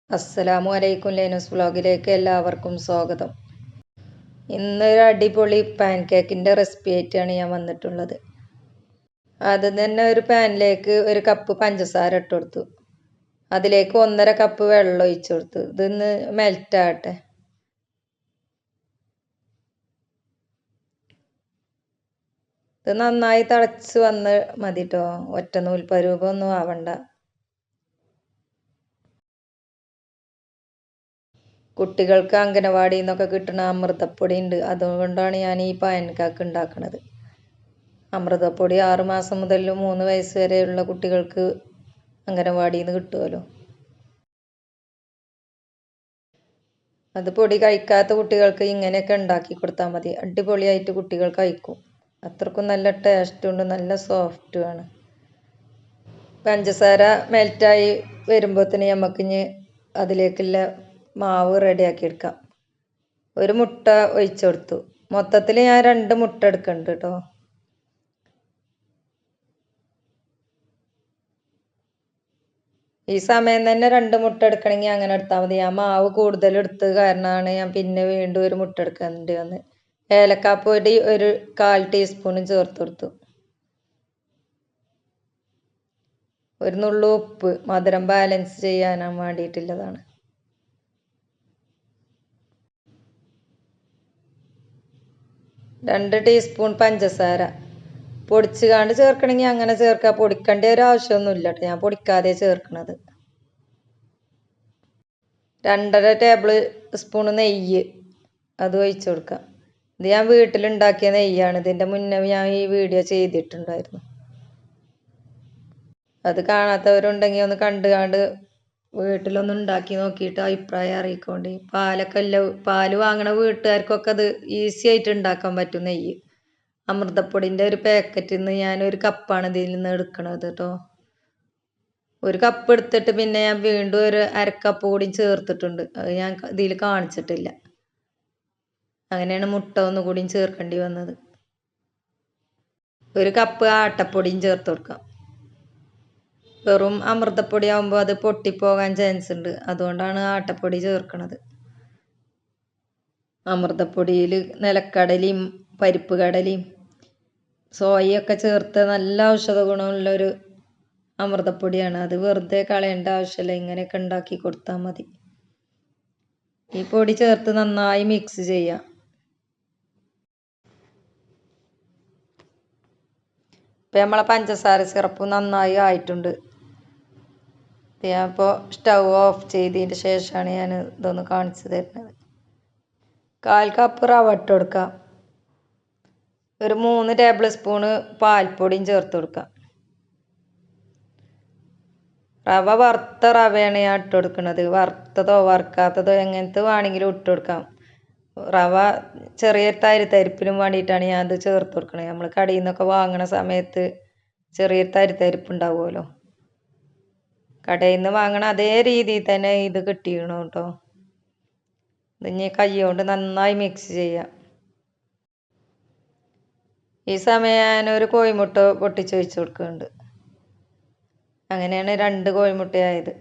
അസ്സലാമു അലൈക്കും. ലേനൂസ് വ്ളോഗിലേക്ക് എല്ലാവർക്കും സ്വാഗതം. ഇന്നൊരു അടിപൊളി പാൻ കേക്കിൻ്റെ റെസിപ്പി ആയിട്ടാണ് ഞാൻ വന്നിട്ടുള്ളത്. ആദ്യം തന്നെ ഒരു പാനിലേക്ക് ഒരു കപ്പ് പഞ്ചസാര ഇട്ട് കൊടുത്തു. അതിലേക്ക് 1.5 കപ്പ് വെള്ളം ഒഴിച്ചു കൊടുത്തു. ഇതൊന്ന് മെൽറ്റ് ആകട്ടെ. ഇത് നന്നായി തിളച്ച് വന്ന് മതി കേട്ടോ. ഒറ്റ നൂൽപ്പരുവൊന്നും ആവണ്ട. കുട്ടികൾക്ക് അംഗനവാടിയിൽ നിന്നൊക്കെ കിട്ടുന്ന അമൃതപ്പൊടി ഉണ്ട്. അതുകൊണ്ടാണ് ഞാൻ ഈ പാൻ കേക്ക് ഉണ്ടാക്കുന്നത്. അമൃതപ്പൊടി 6 മാസം മുതൽ 3 വയസ്സ് വരെയുള്ള കുട്ടികൾക്ക് അംഗനവാടിയിൽ നിന്ന് കിട്ടുമല്ലോ. അത് പൊടി കഴിക്കാത്ത കുട്ടികൾക്ക് ഇങ്ങനെയൊക്കെ ഉണ്ടാക്കി കൊടുത്താൽ മതി. അടിപൊളിയായിട്ട് കുട്ടികൾ കഴിക്കും. അത്രക്കും നല്ല ടേസ്റ്റും ഉണ്ട്, നല്ല സോഫ്റ്റുമാണ്. പഞ്ചസാര മെൽറ്റായി വരുമ്പോഴത്തേന് നമുക്കിഞ്ഞ് അതിലേക്കുള്ള മാവ് റെഡിയാക്കി എടുക്കാം. ഒരു മുട്ട ഒഴിച്ചു കൊടുത്തു. മൊത്തത്തിൽ ഞാൻ 2 മുട്ട എടുക്കുന്നുണ്ട് കേട്ടോ. ഈ സമയം തന്നെ 2 മുട്ട എടുക്കണമെങ്കിൽ അങ്ങനെ എടുത്താൽ മതി. ഞാൻ മാവ് കൂടുതൽ എടുത്തത് കാരണമാണ് ഞാൻ പിന്നെ വീണ്ടും ഒരു മുട്ട എടുക്കേണ്ടി വന്നത്. ഏലക്കാപ്പൊടി ഒരു 1/4 ടീസ്പൂണും ചേർത്ത് കൊടുത്തു. ഒരു നുള്ളു ഉപ്പ്, മധുരം ബാലൻസ് ചെയ്യാൻ വേണ്ടിയിട്ടുള്ളതാണ്. രണ്ട് ടീസ്പൂൺ പഞ്ചസാര പൊടിച്ച് കാണ്ട് ചേർക്കണമെങ്കിൽ അങ്ങനെ ചേർക്കുക. പൊടിക്കേണ്ട ഒരു ആവശ്യമൊന്നുമില്ല കേട്ടോ. ഞാൻ പൊടിക്കാതെ ചേർക്കണത്. 2.5 ടേബിൾ സ്പൂൺ നെയ്യ് അത് ഒഴിച്ചു കൊടുക്കാം. ഇത് ഞാൻ വീട്ടിലുണ്ടാക്കിയ നെയ്യാണ്. ഇതിൻ്റെ മുന്നേ ഞാൻ ഈ വീഡിയോ ചെയ്തിട്ടുണ്ടായിരുന്നു. അത് കാണാത്തവരുണ്ടെങ്കിൽ ഒന്ന് കണ്ട് വീട്ടിലൊന്ന് ഉണ്ടാക്കി നോക്കിയിട്ട് അഭിപ്രായം അറിയിക്കോണ്ടി. പാല് വാങ്ങണ വീട്ടുകാർക്കൊക്കെ അത് ഈസി ആയിട്ട് ഉണ്ടാക്കാൻ പറ്റും. നെയ്യ് അമൃതപ്പൊടിൻ്റെ ഒരു പാക്കറ്റിൽ നിന്ന് ഞാൻ 1 കപ്പാണ് ഇതിൽ നിന്ന് എടുക്കണത് കേട്ടോ. 1 കപ്പ് എടുത്തിട്ട് പിന്നെ ഞാൻ വീണ്ടും ഒരു 1/2 കപ്പ് കൂടി ചേർത്തിട്ടുണ്ട്. അത് ഞാൻ ഇതിൽ കാണിച്ചിട്ടില്ല. അങ്ങനെയാണ് മുട്ട ഒന്നുകൂടിയും ചേർക്കേണ്ടി വന്നത്. 1 കപ്പ് ആട്ടപ്പൊടിയും ചേർത്ത് കൊടുക്കാം. വെറും അമൃതപ്പൊടി ആകുമ്പോൾ അത് പൊട്ടിപ്പോകാൻ ചാൻസ് ഉണ്ട്. അതുകൊണ്ടാണ് ആട്ടപ്പൊടി ചേർക്കണത്. അമൃതപ്പൊടിയിൽ നിലക്കടലയും പരിപ്പ് കടലയും സോയയൊക്കെ ചേർത്ത് നല്ല ഔഷധ ഗുണമുള്ളൊരു അമൃതപ്പൊടിയാണ്. അത് വെറുതെ കളയേണ്ട ആവശ്യമില്ല. ഇങ്ങനെയൊക്കെ ഉണ്ടാക്കി കൊടുത്താൽ മതി. ഈ പൊടി ചേർത്ത് നന്നായി മിക്സ് ചെയ്യാം. ഇപ്പം നമ്മളെ പഞ്ചസാര സിറപ്പ് നന്നായി ആയിട്ടുണ്ട്. ഞാൻ ഇപ്പോൾ സ്റ്റൗ ഓഫ് ചെയ്തതിന് ശേഷമാണ് ഞാൻ ഇതൊന്ന് കാണിച്ചു തരുന്നത്. 1/4 കപ്പ് റവ ഇട്ട് കൊടുക്കാം. ഒരു 3 ടേബിൾ സ്പൂണ് പാൽപ്പൊടിയും ചേർത്ത് കൊടുക്കാം. റവ വറുത്ത റവയാണ് ഞാൻ ഇട്ട് കൊടുക്കുന്നത്. വറുത്തതോ വറുക്കാത്തതോ എങ്ങനത്തെ വേണമെങ്കിലും ഇട്ട് കൊടുക്കാം. റവ ചെറിയ തരിപ്പിനും വേണ്ടിയിട്ടാണ് ഞാൻ അത് ചേർത്ത് കൊടുക്കണത്. നമ്മൾ കടയിൽ നിന്നൊക്കെ വാങ്ങണ സമയത്ത് ചെറിയ തരിപ്പ് ഉണ്ടാവുമല്ലോ. കടയിൽ നിന്ന് വാങ്ങണ അതേ രീതിയിൽ തന്നെ ഇത് കിട്ടിക്കണം കേട്ടോ. ഇതിനി കൈ കൊണ്ട് നന്നായി മിക്സ് ചെയ്യാം. ഈ സമയം ഞാനൊരു കോഴിമുട്ട പൊട്ടിച്ച് വെച്ച് കൊടുക്കുന്നുണ്ട്. അങ്ങനെയാണ് 2 കോഴിമുട്ടയായത്.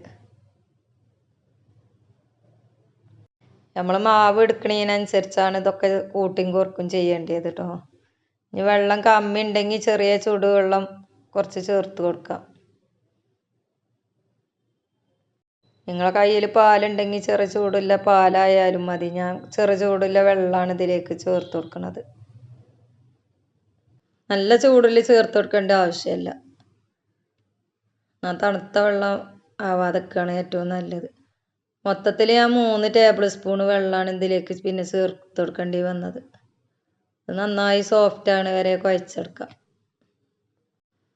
നമ്മൾ മാവ് എടുക്കണതിനനുസരിച്ചാണ് ഇതൊക്കെ കൂട്ടിയും കുറക്കും ചെയ്യേണ്ടത് കേട്ടോ. ഇനി വെള്ളം കമ്മി ഉണ്ടെങ്കിൽ ചെറിയ ചൂടുവെള്ളം കുറച്ച് ചേർത്ത് കൊടുക്കാം. നിങ്ങളെ കയ്യിൽ പാലുണ്ടെങ്കിൽ ചെറിയ ചൂടുള്ള പാലായാലും മതി. ഞാൻ ചെറിയ ചൂടുള്ള വെള്ളമാണ് ഇതിലേക്ക് ചേർത്ത് കൊടുക്കുന്നത്. നല്ല ചൂടിൽ ചേർത്ത് കൊടുക്കേണ്ട ആവശ്യമില്ല. തണുത്ത വെള്ളം ആവാതൊക്കെയാണ് ഏറ്റവും നല്ലത്. മൊത്തത്തിൽ ഞാൻ 3 ടേബിൾ സ്പൂൺ വെള്ളമാണ് ഇതിലേക്ക് പിന്നെ ചേർത്ത് കൊടുക്കേണ്ടി വന്നത്. ഇത് നന്നായി സോഫ്റ്റാണ് വരെ കുഴച്ചെടുക്കാം.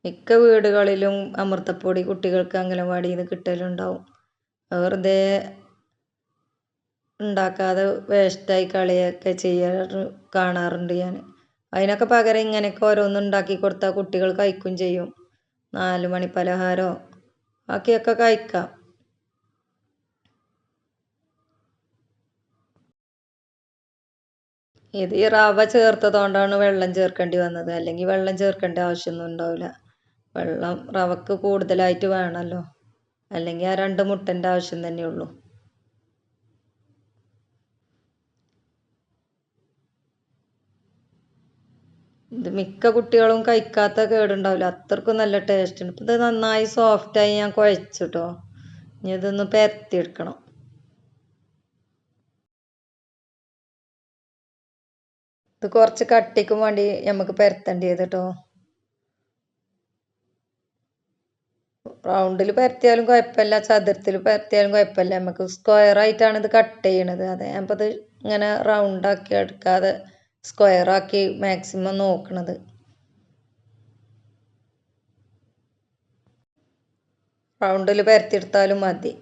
മിക്ക വീടുകളിലും അമൃതപ്പൊടി കുട്ടികൾക്ക് അംഗനവാടിയിൽ നിന്ന് കിട്ടലുണ്ടാവും. വെറുതെ ഉണ്ടാക്കാതെ വേസ്റ്റായി കളയൊക്കെ കാണാറുണ്ട് ഞാൻ. അതിനൊക്കെ പകരം ഇങ്ങനെയൊക്കെ ഓരോന്നും ഉണ്ടാക്കി കൊടുത്താൽ കുട്ടികൾ കഴിക്കും ചെയ്യും. 4 മണി പലഹാരമോ ബാക്കിയൊക്കെ കഴിക്കാം. ഇത് ഈ റവ ചേർത്തതുകൊണ്ടാണ് വെള്ളം ചേർക്കേണ്ടി വന്നത്. അല്ലെങ്കിൽ വെള്ളം ചേർക്കേണ്ട ആവശ്യമൊന്നും ഉണ്ടാവില്ല. വെള്ളം റവക്ക് കൂടുതലായിട്ട് വേണമല്ലോ. അല്ലെങ്കിൽ ആ 2 മുട്ടൻ്റെ ആവശ്യം തന്നെയുള്ളൂ. ഇത് മിക്ക കുട്ടികളും കഴിക്കാത്ത കേടുണ്ടാവില്ല, അത്രക്കും നല്ല ടേസ്റ്റ് ഉണ്ട്. ഇപ്പം ഇത് നന്നായി സോഫ്റ്റായി ഞാൻ കുഴച്ചിട്ടോ. ഇനി ഇതൊന്ന് പരത്തിയെടുക്കണം. ഇത് കുറച്ച് കട്ടിക്കും വേണ്ടി നമുക്ക് പരത്തേണ്ടത് കേട്ടോ. റൗണ്ടിൽ പരത്തിയാലും കുഴപ്പമില്ല, ചതുരത്തിൽ പരത്തിയാലും കുഴപ്പമില്ല. നമുക്ക് സ്ക്വയർ ആയിട്ടാണ് ഇത് കട്ട് ചെയ്യണത്. അതെ അപ്പോൾ ഇത് ഇങ്ങനെ റൗണ്ടാക്കി എടുക്കാതെ സ്ക്വയർ ആക്കി മാക്സിമം നോക്കണത്. റൗണ്ടിൽ പരത്തിയെടുത്താലും മതി.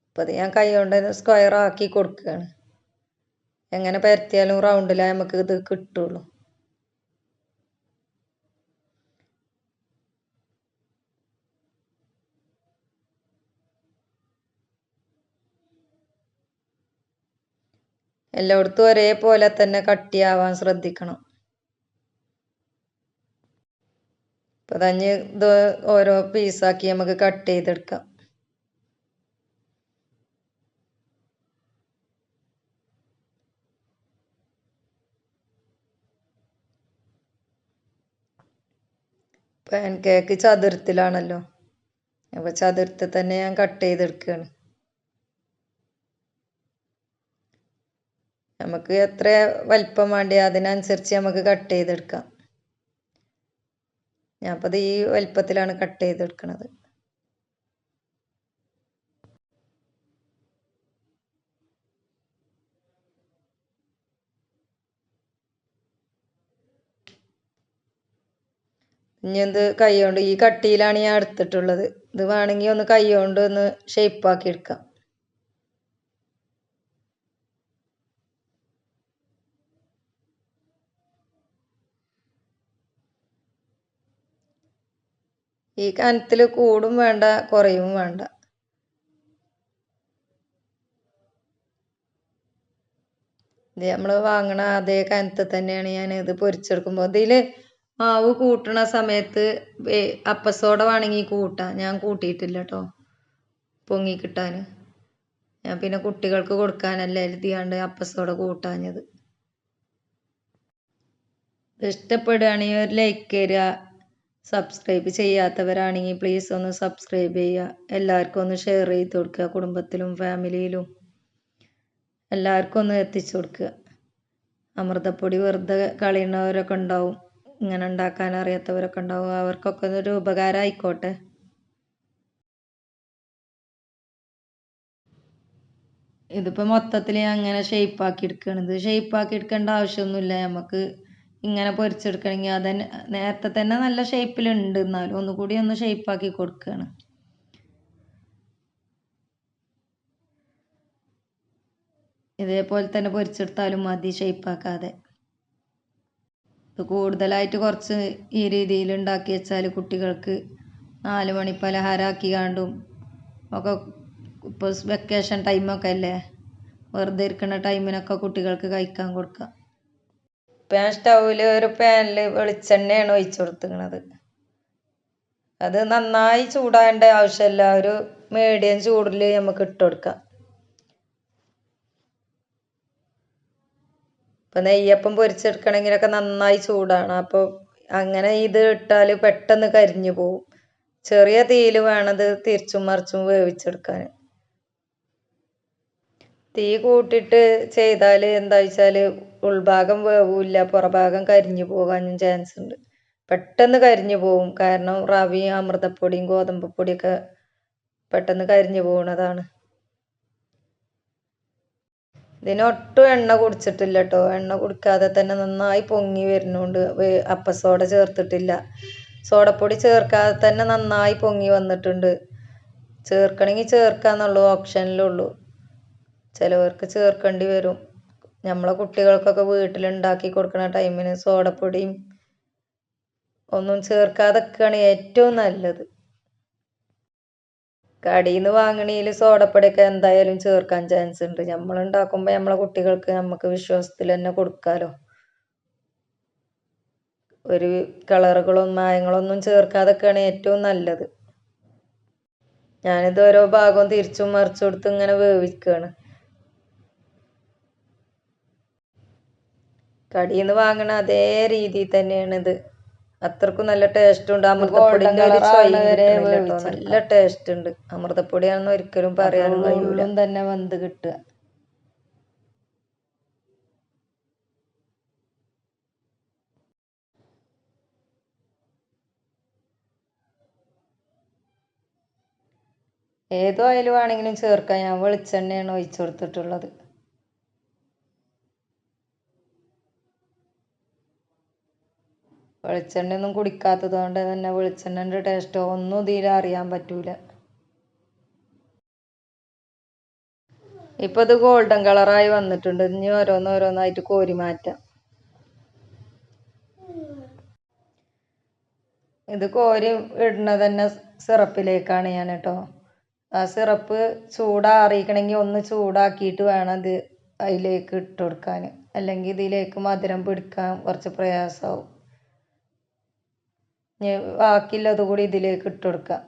അപ്പോൾ അത് ഞാൻ കൈ കൊണ്ട് സ്ക്വയർ ആക്കി കൊടുക്കുകയാണ്. എങ്ങനെ പരത്തിയാലും റൗണ്ടിലായി നമുക്ക് ഇത് കിട്ടുള്ളൂ. എല്ലായിടത്തും ഒരേപോലെ തന്നെ കട്ടിയാവാൻ ശ്രദ്ധിക്കണം. ഇപ്പം തഞ്ഞ് ഇത് ഓരോ പീസാക്കി നമുക്ക് കട്ട് ചെയ്തെടുക്കാം. പാൻ കേക്ക് ചതുരത്തിലാണല്ലോ, അപ്പോൾ ചതുരത്തിൽ തന്നെ ഞാൻ കട്ട് ചെയ്തെടുക്കുകയാണ്. നമുക്ക് എത്ര വലിപ്പം വേണ്ടി അതിനനുസരിച്ച് നമുക്ക് കട്ട് ചെയ്തെടുക്കാം. ഞാൻ അപ്പോൾ ഈ വലിപ്പത്തിലാണ് കട്ട് ചെയ്തെടുക്കുന്നത്. ഇനി എന്ത് കൈ കൊണ്ട് ഈ കട്ടിയിലാണ് ഞാൻ എടുത്തിട്ടുള്ളത്. ഇത് വേണമെങ്കിൽ ഒന്ന് കൈ കൊണ്ട് ഒന്ന് ഷേപ്പാക്കി എടുക്കാം. ഈ കനത്തിൽ കൂടും വേണ്ട, കുറയും വേണ്ട. ഇത് നമ്മൾ വാങ്ങണ അതേ കനത്തിൽ തന്നെയാണ് ഞാൻ ഇത് പൊരിച്ചെടുക്കുമ്പോൾ. ഇതിൽ മാവ് കൂട്ടണ സമയത്ത് അപ്പസോഡ വേണമെങ്കിൽ കൂട്ടാം. ഞാൻ കൂട്ടിയിട്ടില്ല കേട്ടോ, പൊങ്ങി കിട്ടാൻ. ഞാൻ പിന്നെ കുട്ടികൾക്ക് കൊടുക്കാനല്ല എഴുതിയാണ്ട് അപ്പസോഡ കൂട്ടാഞ്ഞത്. ഇഷ്ടപ്പെടുകയാണെങ്കിൽ ഒരു ലൈക്ക് തരിക. സബ്സ്ക്രൈബ് ചെയ്യാത്തവരാണെങ്കിൽ പ്ലീസ് ഒന്ന് സബ്സ്ക്രൈബ് ചെയ്യുക. എല്ലാവർക്കും ഒന്ന് ഷെയർ ചെയ്ത് കൊടുക്കുക. കുടുംബത്തിലും ഫാമിലിയിലും എല്ലാവർക്കും ഒന്ന് എത്തിച്ചു കൊടുക്കുക. അമൃതപ്പൊടി വെറുതെ കളയുന്നവരൊക്കെ ഉണ്ടാവും, ഇങ്ങനെ ഉണ്ടാക്കാൻ അറിയാത്തവരൊക്കെ ഉണ്ടാവും. അവർക്കൊക്കെ ഒരു ഉപകാരം ആയിക്കോട്ടെ. ഇതിപ്പോൾ മൊത്തത്തിൽ ഞാൻ അങ്ങനെ ഷേപ്പാക്കി എടുക്കുകയാണ്. ഇത് ഷേപ്പാക്കി എടുക്കേണ്ട ആവശ്യമൊന്നുമില്ല. നമുക്ക് ഇങ്ങനെ പൊരിച്ചെടുക്കണമെങ്കിൽ അതന്നെ നേരത്തെ തന്നെ നല്ല ഷേപ്പിലുണ്ട്, എന്നാലും ഒന്നുകൂടി ഒന്ന് ഷേപ്പാക്കി കൊടുക്കുകയാണ്. ഇതേപോലെ തന്നെ പൊരിച്ചെടുത്താലും മതി, ഷേപ്പാക്കാതെ. ഇത് കൂടുതലായിട്ട് കുറച്ച് ഈ രീതിയിൽ ഉണ്ടാക്കി വെച്ചാൽ കുട്ടികൾക്ക് 4 മണി പലഹാരമാക്കി കാണ്ടും ഒക്കെ, ഇപ്പോൾ വെക്കേഷൻ ടൈമൊക്കെ അല്ലേ, വെറുതെ ഇരിക്കുന്ന ടൈമിനൊക്കെ കുട്ടികൾക്ക് കഴിക്കാൻ കൊടുക്കാം. ഇപ്പം ഞാൻ സ്റ്റൗവിൽ ഒരു പാനിൽ വെളിച്ചെണ്ണയാണ് ഒഴിച്ചു കൊടുത്തിരിക്കുന്നത്. അത് നന്നായി ചൂടാകേണ്ട ആവശ്യമില്ല, ഒരു മീഡിയം ചൂടിൽ നമുക്ക് ഇട്ട് കൊടുക്കാം. ഇപ്പം നെയ്യപ്പം പൊരിച്ചെടുക്കണമെങ്കിലൊക്കെ നന്നായി ചൂടാണ്. അപ്പോൾ അങ്ങനെ ഇത് ഇട്ടാൽ പെട്ടെന്ന് കരിഞ്ഞു പോവും. ചെറിയ തീയിൽ വേണത് തിരിച്ചും മറിച്ചും വേവിച്ചെടുക്കാൻ. തീ കൂട്ടിയിട്ട് ചെയ്താൽ എന്താ വെച്ചാൽ ഉൾഭാഗം വേവില്ല, പുറഭാഗം കരിഞ്ഞു പോകാനും ചാൻസ് ഉണ്ട്. പെട്ടെന്ന് കരിഞ്ഞു പോവും, കാരണം റവയും അമൃതപ്പൊടിയും ഗോതമ്പ് പൊടിയൊക്കെ പെട്ടെന്ന് കരിഞ്ഞു പോകുന്നതാണ്. ഇതിനൊട്ടും എണ്ണ കുടിച്ചിട്ടില്ല കേട്ടോ. എണ്ണ കുടിക്കാതെ തന്നെ നന്നായി പൊങ്ങി വരുന്നുണ്ട്. അപ്പസോഡ ചേർത്തിട്ടില്ല, സോഡപ്പൊടി ചേർക്കാതെ തന്നെ നന്നായി പൊങ്ങി വന്നിട്ടുണ്ട്. ചേർക്കണമെങ്കിൽ ചേർക്കാന്നുള്ളൂ, ഓപ്ഷനിലുള്ളൂ. ചിലവർക്ക് ചേർക്കേണ്ടി വരും. നമ്മളെ കുട്ടികൾക്കൊക്കെ വീട്ടിലുണ്ടാക്കി കൊടുക്കുന്ന ടൈമിന് സോഡപ്പൊടിയും ഒന്നും ചേർക്കാതൊക്കെയാണ് ഏറ്റവും നല്ലത്. കടയിൽ നിന്ന് വാങ്ങണതിൽ സോഡപ്പൊടിയൊക്കെ എന്തായാലും ചേർക്കാൻ ചാൻസ് ഉണ്ട്. നമ്മളുണ്ടാക്കുമ്പോൾ നമ്മളെ കുട്ടികൾക്ക് നമുക്ക് വിശ്വാസത്തിൽ തന്നെ കൊടുക്കാമല്ലോ. ഒരു കളറുകളും മായങ്ങളൊന്നും ചേർക്കാതൊക്കെയാണ് ഏറ്റവും നല്ലത്. ഞാനിത് ഓരോ ഭാഗവും തിരിച്ചും മറിച്ചും കൊടുത്ത് ഇങ്ങനെ വേവിക്കുകയാണ്. കടയിൽ നിന്ന് വാങ്ങണ അതേ രീതി തന്നെയാണ് ഇത്. അത്രക്കും നല്ല ടേസ്റ്റ് ഉണ്ട്. അമൃതപ്പൊടിന്റെ ഒരു ചൊയയും കിട്ടണില്ല കേട്ടോ. നല്ല ടേസ്റ്റ് ഉണ്ട്. അമൃതപ്പൊടിയാണെന്ന് ഒരിക്കലും പറയാനും കഴിയൂല. തന്നെ വെന്ത് കിട്ടുക. ഏതോ ഓയിൽ വേണമെങ്കിലും ചേർക്കാം. ഞാൻ വെളിച്ചെണ്ണയാണ് ഒഴിച്ചു കൊടുത്തിട്ടുള്ളത്. വെളിച്ചെണ്ണ ഒന്നും കുടിക്കാത്തത് കൊണ്ട് തന്നെ വെളിച്ചെണ്ണൻ്റെ ടേസ്റ്റോ ഒന്നും ഇതിൽ അറിയാൻ പറ്റൂല. ഇപ്പൊ ഇത് ഗോൾഡൻ കളറായി വന്നിട്ടുണ്ട്. ഇനി ഓരോന്നോരോന്നായിട്ട് കോരി മാറ്റാം. ഇത് കോരി ഇടുന്നത് തന്നെ സിറപ്പിലേക്കാണ് ഞാൻ കേട്ടോ. ആ സിറപ്പ് ചൂടാറിയിക്കണമെങ്കിൽ ഒന്ന് ചൂടാക്കിയിട്ട് വേണം ഇത് അതിലേക്ക് ഇട്ട് കൊടുക്കാൻ. അല്ലെങ്കിൽ ഇതിലേക്ക് മധുരം പിടിക്കാൻ കുറച്ച് പ്രയാസമാവും. ബാക്കിയുള്ളത് കൂടി ഇതിലേക്ക് ഇട്ട് കൊടുക്കാം.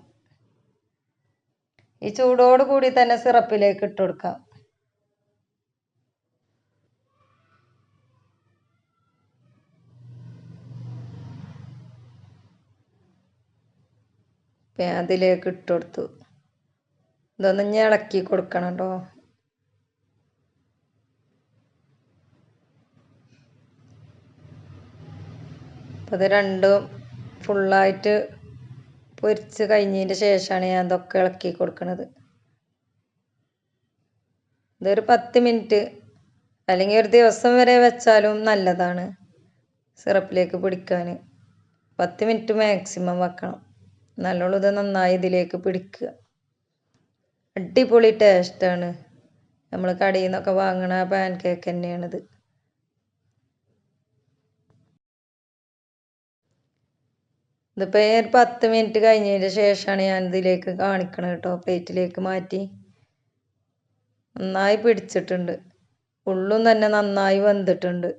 ഈ ചൂടോട് കൂടി തന്നെ സിറപ്പിലേക്ക് ഇട്ട് കൊടുക്കാം. അതിലേക്ക് ഇട്ട് കൊടുത്തു. ഇതൊന്ന് ഇനി ഇളക്കി കൊടുക്കണം കേട്ടോ. അപ്പം ഇത് രണ്ടും ഫുള്ളായിട്ട് പൊരിച്ച് കഴിഞ്ഞതിൻ്റെ ശേഷമാണ് ഞാൻ ഇതൊക്കെ ഇളക്കി കൊടുക്കുന്നത്. ഇതൊരു 10 മിനിറ്റ് അല്ലെങ്കിൽ ഒരു ദിവസം വരെ വെച്ചാലും നല്ലതാണ്. സിറപ്പിലേക്ക് പിടിക്കാൻ 10 മിനിറ്റ് മാക്സിമം വെക്കണം. നല്ലോണം ഇത് നന്നായി ഇതിലേക്ക് പിടിക്കുക. അടിപൊളി ടേസ്റ്റാണ്. നമ്മൾ കടയിൽ നിന്നൊക്കെ വാങ്ങണ പാൻ കേക്ക് തന്നെയാണിത്. ഇതിപ്പോൾ 10 മിനിറ്റ് കഴിഞ്ഞതിന് ശേഷമാണ് ഞാൻ ഇതിലേക്ക് കാണിക്കണത് കേട്ടോ. പ്ലേറ്റിലേക്ക് മാറ്റി. നന്നായി പിടിച്ചിട്ടുണ്ട്. ഉള്ളും തന്നെ നന്നായി വെന്തിട്ടുണ്ട്.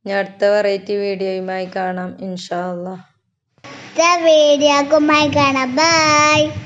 ഇനി അടുത്ത വെറൈറ്റി വീഡിയോയുമായി കാണാം ഇൻഷാ അല്ലാഹ്. വീഡിയോക്കുമായി കാണാം. ബൈ.